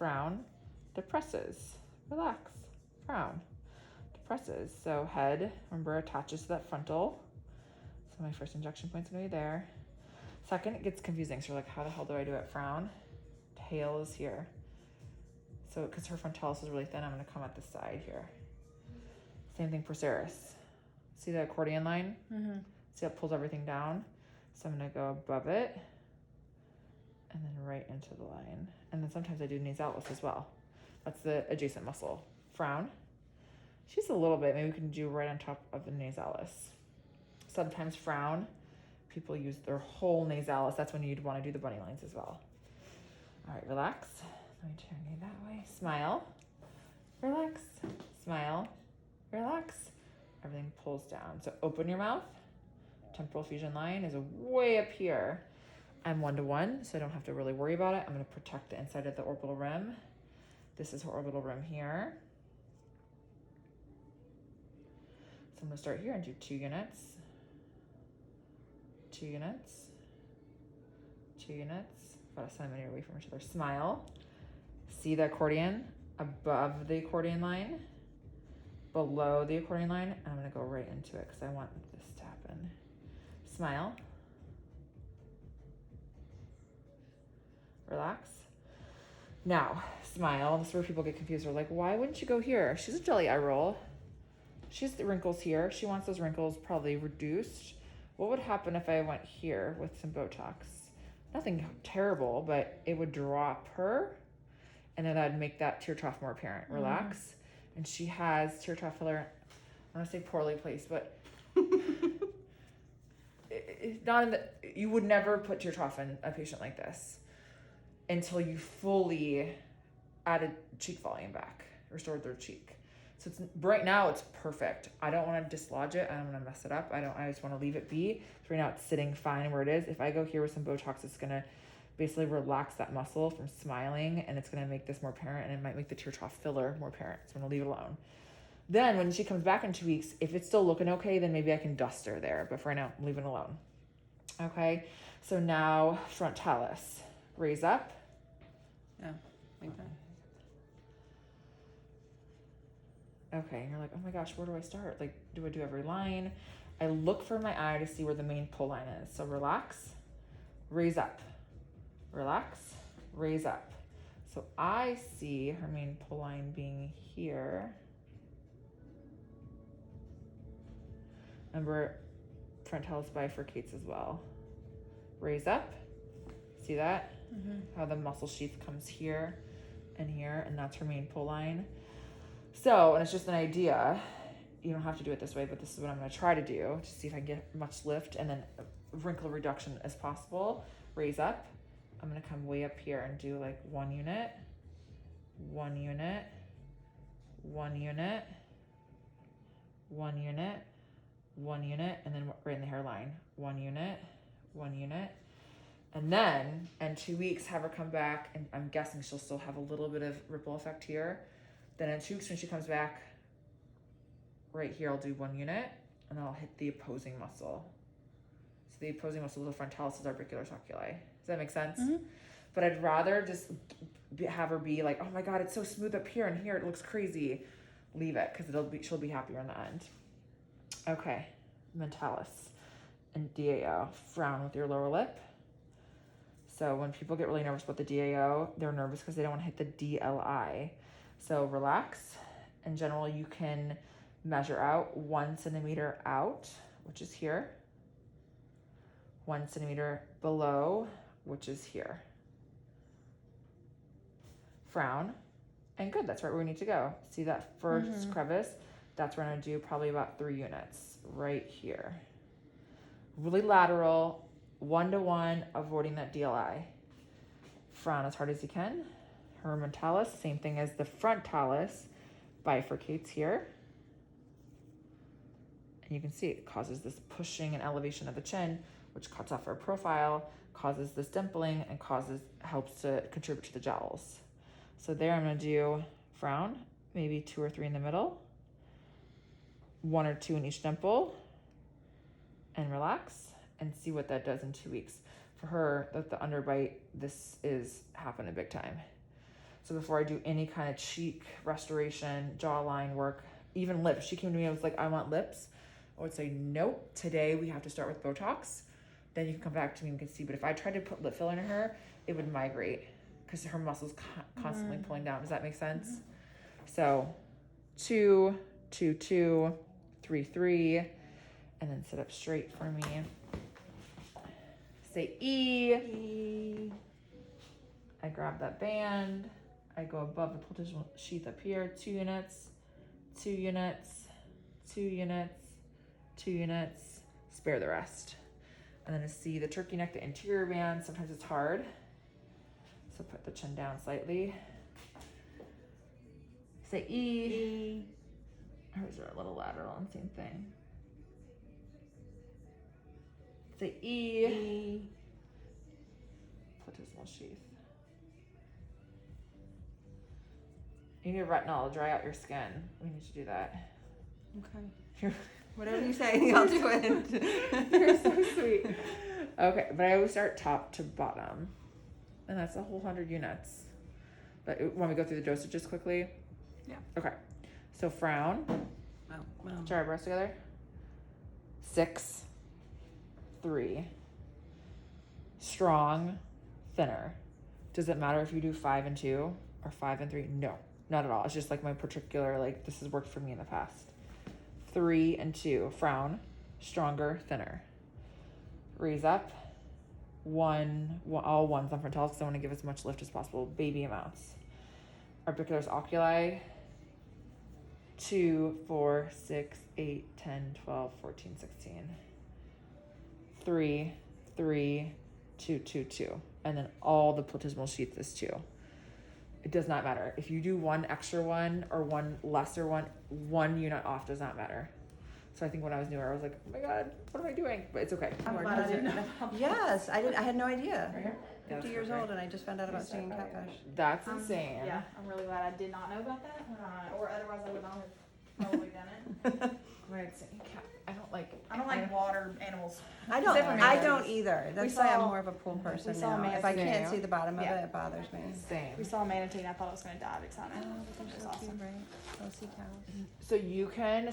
frown, depresses, relax, frown, depresses. So head, remember, attaches to that frontal. So my first injection point's gonna be there. Second, it gets confusing. So you're like, how the hell do I do it? Frown, tail is here. So because her frontalis is really thin, I'm gonna come at the side here. Same thing for Ceres. See the accordion line? Mm-hmm. See how it pulls everything down? So I'm gonna go above it and then right into the line. And then sometimes I do nasalis as well. That's the adjacent muscle. Frown. She's a little bit, maybe we can do right on top of the nasalis. Sometimes frown, people use their whole nasalis. That's when you'd want to do the bunny lines as well. All right, relax. Let me turn you that way. Smile, relax, smile, relax. Everything pulls down. So open your mouth. Temporal fusion line is way up here. I'm 1-to-1, so I don't have to really worry about it. I'm going to protect the inside of the orbital rim. This is her orbital rim here. So I'm going to start here and do 2 units. 2 units. 2 units. About a centimeter away from each other. Smile. See the accordion above the accordion line, below the accordion line. And I'm going to go right into it because I want this to happen. Smile. Relax. Now, smile. This is where people get confused. They're like, why wouldn't you go here? She's a jelly eye roll. She has the wrinkles here. She wants those wrinkles probably reduced. What would happen if I went here with some Botox? Nothing terrible, but it would drop her, and then that'd make that tear trough more apparent. Relax. And she has tear trough filler, I want to say poorly placed, but not in the, you would never put tear trough in a patient like this until you fully added cheek volume back, restored their cheek. So it's right now it's perfect. I don't want to dislodge it. I don't want to mess it up. I just want to leave it be. So right now it's sitting fine where it is. If I go here with some Botox, it's gonna basically relax that muscle from smiling, and it's gonna make this more apparent, and it might make the tear trough filler more apparent. So I'm gonna leave it alone. Then when she comes back in 2 weeks, if it's still looking okay, then maybe I can dust her there. But for right now, I'm leaving it alone. Okay, so now frontalis. Raise up. Yeah, like that. Okay, and you're like, oh my gosh, where do I start? Like, do I do every line? I look for my eye to see where the main pull line is. So relax, raise up, relax, raise up. So I see her main pull line being here. Remember, frontalis bifurcates as well. Raise up, see that? Mm-hmm. How the muscle sheath comes here, and that's her main pull line. So, and it's just an idea. You don't have to do it this way, but this is what I'm going to try to do to see if I can get much lift and then wrinkle reduction as possible. Raise up. I'm going to come way up here and do like 1 unit, 1 unit, 1 unit, 1 unit, 1 unit, and then right in the hairline. 1 unit, 1 unit. And then in 2 weeks, have her come back, and I'm guessing she'll still have a little bit of ripple effect here. Then in 2 weeks when she comes back, right here, I'll do 1 unit, and then I'll hit the opposing muscle. So the opposing muscle is the frontalis arbicular oculi. Does that make sense? Mm-hmm. But I'd rather just have her be like, oh my God, it's so smooth up here, and here it looks crazy. Leave it, because she'll be happier in the end. Okay, mentalis and DAO. Frown with your lower lip. So when people get really nervous about the DAO, they're nervous because they don't want to hit the DLI. So relax. In general, you can measure out 1 centimeter out, which is here. 1 centimeter below, which is here. Frown. And good, that's right where we need to go. See that first crevice? That's where I'm gonna do probably about 3 units right here. Really lateral, 1-to-1, avoiding that DLI. Frown as hard as you can. Her mentalis, same thing as the frontalis, bifurcates here. And you can see it causes this pushing and elevation of the chin, which cuts off our profile, causes this dimpling, and helps to contribute to the jowls. So there I'm gonna do frown, maybe 2 or 3 in the middle, 1 or 2 in each dimple, and relax, and see what that does in 2 weeks. For her, the underbite, this is happening big time. So before I do any kind of cheek restoration, jawline work, even lips, she came to me and was like, I want lips. I would say, nope, today we have to start with Botox. Then you can come back to me and we can see. But if I tried to put lip filler in her, it would migrate because her muscles constantly pulling down. Does that make sense? So 2, 2, 2, 3, 3, and then sit up straight for me. Say E. E. I grab that band. I go above the platysmal sheath up here. 2 units, 2 units, 2 units, 2 units. Spare the rest. And then to see the turkey neck, the interior band, sometimes it's hard. So put the chin down slightly. Say E. E. Or is there a little lateral and same thing? Say E. E. Platysmal sheath. You need a retinol to dry out your skin. We need to do that. Okay. Whatever you say, I'll do it. You're so sweet. Okay, but I always start top to bottom. And that's a whole 100 units. But want me to go through the dosages quickly? Yeah. Okay. So frown. Oh, Put your eyebrows together. 6, 3. Strong, thinner. Does it matter if you do 5 and 2 or 5 and 3? No, not at all. It's just like my particular, like this has worked for me in the past. 3 and 2. Frown, stronger, thinner. Raise up. 1, all ones on frontals because I want to give as much lift as possible. Baby amounts. Orbicularis oculi. 2, 4, 6, 8, 10, 12, 14, 16. 3, 3, 2, 2, 2. And then all the platysmal sheath is 2. It does not matter. If you do one extra one or one lesser one unit off does not matter. So I think when I was newer, I was like, oh my God, what am I doing? But it's okay. I'm glad I didn't know. Yes, I had no idea. Right here? Yeah, 50 that's years perfect. old and I just found out about stinging catfish. That's insane. Yeah, I'm really glad I did not know about that, or otherwise I would not have probably done it. Right, so I don't like. I don't like water animals. I don't. Except for I manatees. don't either. That's why I'm saw- more of a pool person saw now. If I manatee. can't see the bottom of Yeah. it, it bothers me. Same. We saw a manatee and I thought I was going to die of excitement. Oh, but It they're was so awesome. cute, right? Little sea cows. So you can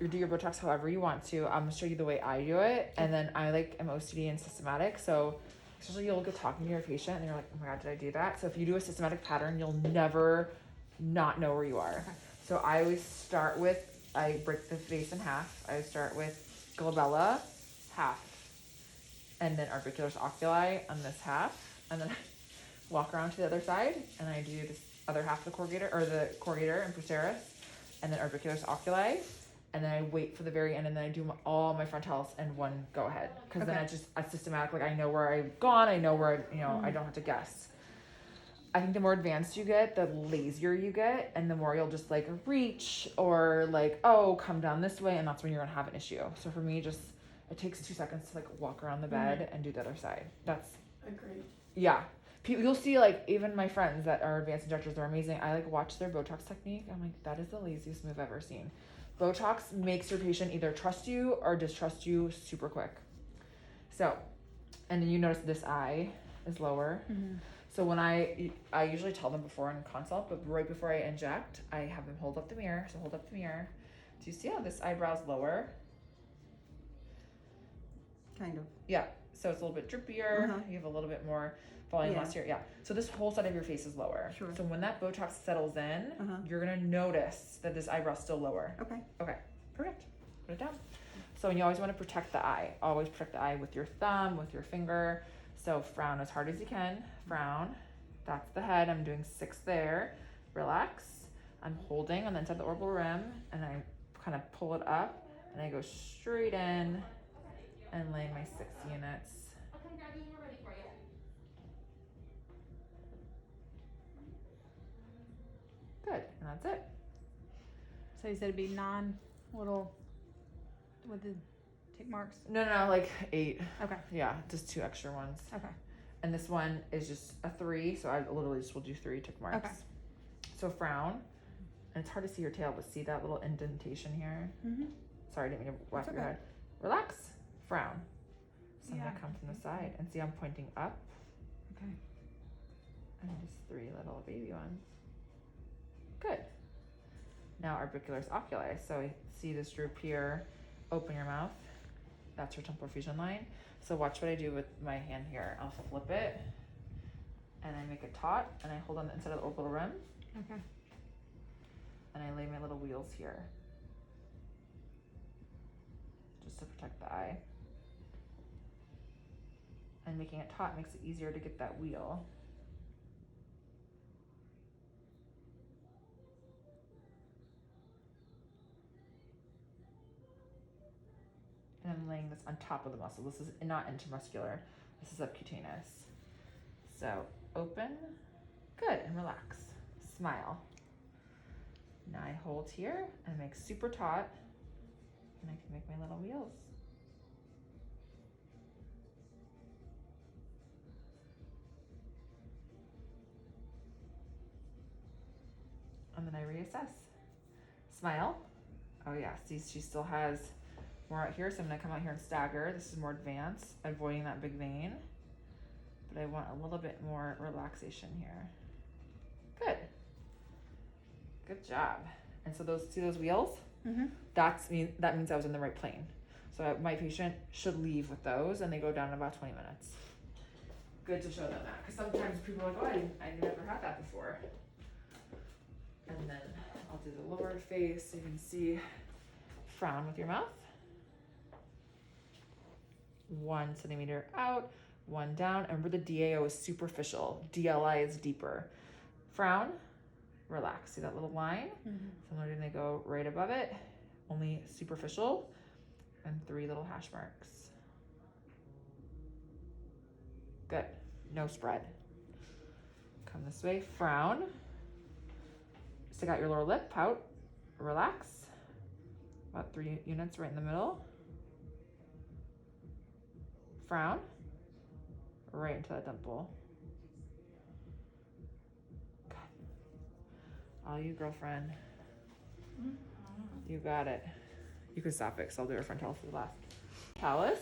do your Botox however you want to. I'm gonna show you the way I do it, and then I am OCD and systematic. So especially you'll go talking to your patient, and you're like, oh my God, did I do that? So if you do a systematic pattern, you'll never not know where you are. Okay. So I always start with I break the face in half. I start with glabella, half, and then orbicularis oculi on this half, and then I walk around to the other side, and I do this other half of the corrugator and procerus, and then orbicularis oculi, and then I wait for the very end, and then I do all my frontalis in one go ahead, because then Okay. it's systematic. Like I know where I've gone, I know where I don't have to guess. I think the more advanced you get, the lazier you get, and the more you'll just like reach or like, oh, come down this way, and that's when you're gonna have an issue. So for me, it takes 2 seconds to like walk around the bed and do the other side. That's Agreed. yeah. You'll see like even my friends that are advanced injectors, they're amazing. I like watch their Botox technique. I'm like, that is the laziest move I've ever seen. Botox makes your patient either trust you or distrust you super quick. So, and then you notice this eye is lower. Mm-hmm. So when I usually tell them before in consult, but right before I inject, I have them hold up the mirror. So hold up the mirror. Do you see how this eyebrow's lower? Kind of. Yeah. So it's a little bit drippier. Uh-huh. You have a little bit more volume Yeah. loss here. Yeah. So this whole side of your face is lower. Sure. So when that Botox settles in, Uh-huh. you're gonna notice that this eyebrow's still lower. Okay. Okay. Perfect. Put it down. So you always want to protect the eye. Always protect the eye with your thumb, with your finger. So frown as hard as you can. Frown. That's the head. I'm doing 6 there. Relax. I'm holding on the inside of the orbital rim, and I kind of pull it up, and I go straight in and lay my 6 units. Good. And that's it. So you said it'd be 9 little with the tick marks. No, like 8. Okay. Yeah, just 2 extra ones. Okay. And this one is just a 3, so I literally just will do 3 tick marks. Okay. So frown, and it's hard to see your tail, but see that little indentation here? Mm-hmm. Sorry, I didn't mean to whack It's your okay. head. Relax, frown. So I'm Yeah. gonna come from the side and see I'm pointing up, Okay. and just 3 little baby ones. Good. Now orbicular's oculi. So I see this droop here. Open your mouth. That's your temporal fusion line. So watch what I do with my hand here. I'll flip it and I make a taut and I hold on the inside of the orbital rim Okay. and I lay my little wheels here just to protect the eye. And making it taut makes it easier to get that wheel. And I'm laying this on top of the muscle. This is not intermuscular. This is subcutaneous. So open, good, and relax. Smile. Now I hold here and make super taut, and I can make my little wheels. And then I reassess. Smile. Oh yeah, see, she still has more out here, so I'm gonna come out here and stagger. This is more advanced, avoiding that big vein. But I want a little bit more relaxation here. Good. Good job. And so see those wheels? Mm-hmm. That means I was in the right plane. So my patient should leave with those and they go down in about 20 minutes. Good to show them that, because sometimes people are like, oh, I never had that before. And then I'll do the lower face so you can see. Frown with your mouth. 1 centimeter out, 1 down. And remember, the DAO is superficial. DLI is deeper. Frown, relax. See that little line? Mm-hmm. So I'm gonna go right above it, only superficial, and 3 little hash marks. Good. No spread. Come this way. Frown. Stick out your lower lip. Pout. Relax. About 3 units right in the middle. Frown. Right into that dimple. Good. All you, girlfriend. You got it. You can stop it, because I'll do her frontalis for the last. Talus.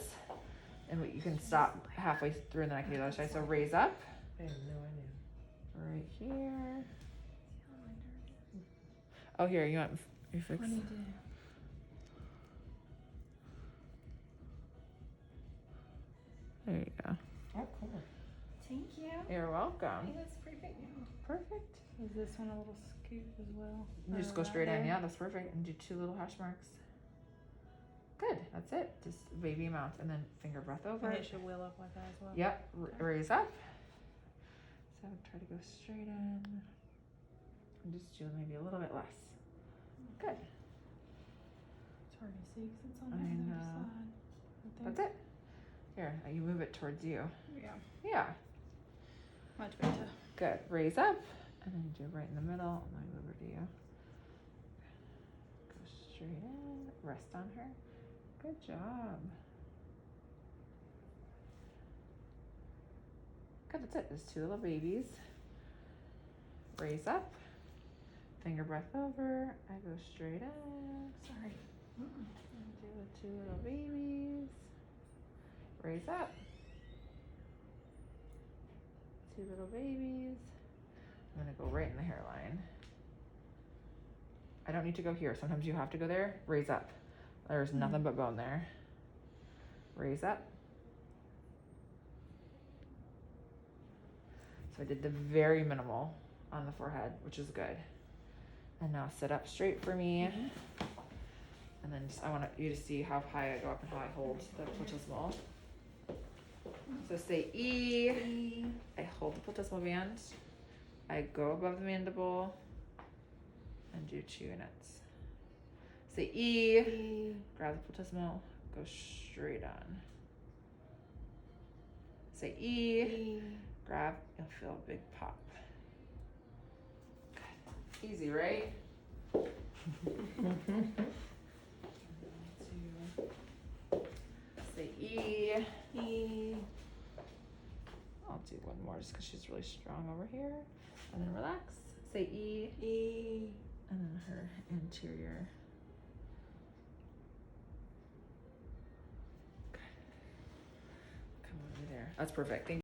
And you can stop halfway through and then I can do the other side. So raise up. I have no idea. Right here. Oh, here, you want me fix? There you go. Oh, cool. Thank you. You're welcome. That's perfect. Perfect. Is this one a little scoop as well? You just go straight in. Yeah, that's perfect. And do 2 little hash marks. Good. That's it. Just baby amount and then finger breath over. And it should wheel up like that as well. Yep. Raise up. So try to go straight in. And just do maybe a little bit less. Good. It's hard to see because it's on I the other know. side. That's it. Here, you move it towards you. Yeah. Yeah. Much better. Good. Raise up. And then you do right in the middle. And then over to you. Go straight in. Rest on her. Good job. Good, that's it. There's 2 little babies. Raise up. Finger breath over. I go straight in. Sorry. And do the 2 little babies. Raise up. 2 little babies. I'm gonna go right in the hairline. I don't need to go here. Sometimes you have to go there. Raise up. There's nothing but bone there. Raise up. So I did the very minimal on the forehead, which is good. And now sit up straight for me. And then I want you to see how high I go up and how I hold the platysmal. So say E. I hold the platysmal band. I go above the mandible and do 2 units. Say E. Grab the platysmal. Go straight on. Say E. Grab. You'll feel a big pop. Good. Easy, right? 2. Say E. E. I'll do one more just because she's really strong over here. And then relax. Say E. E. And then her interior. Good. Come over there. That's perfect. Thank you.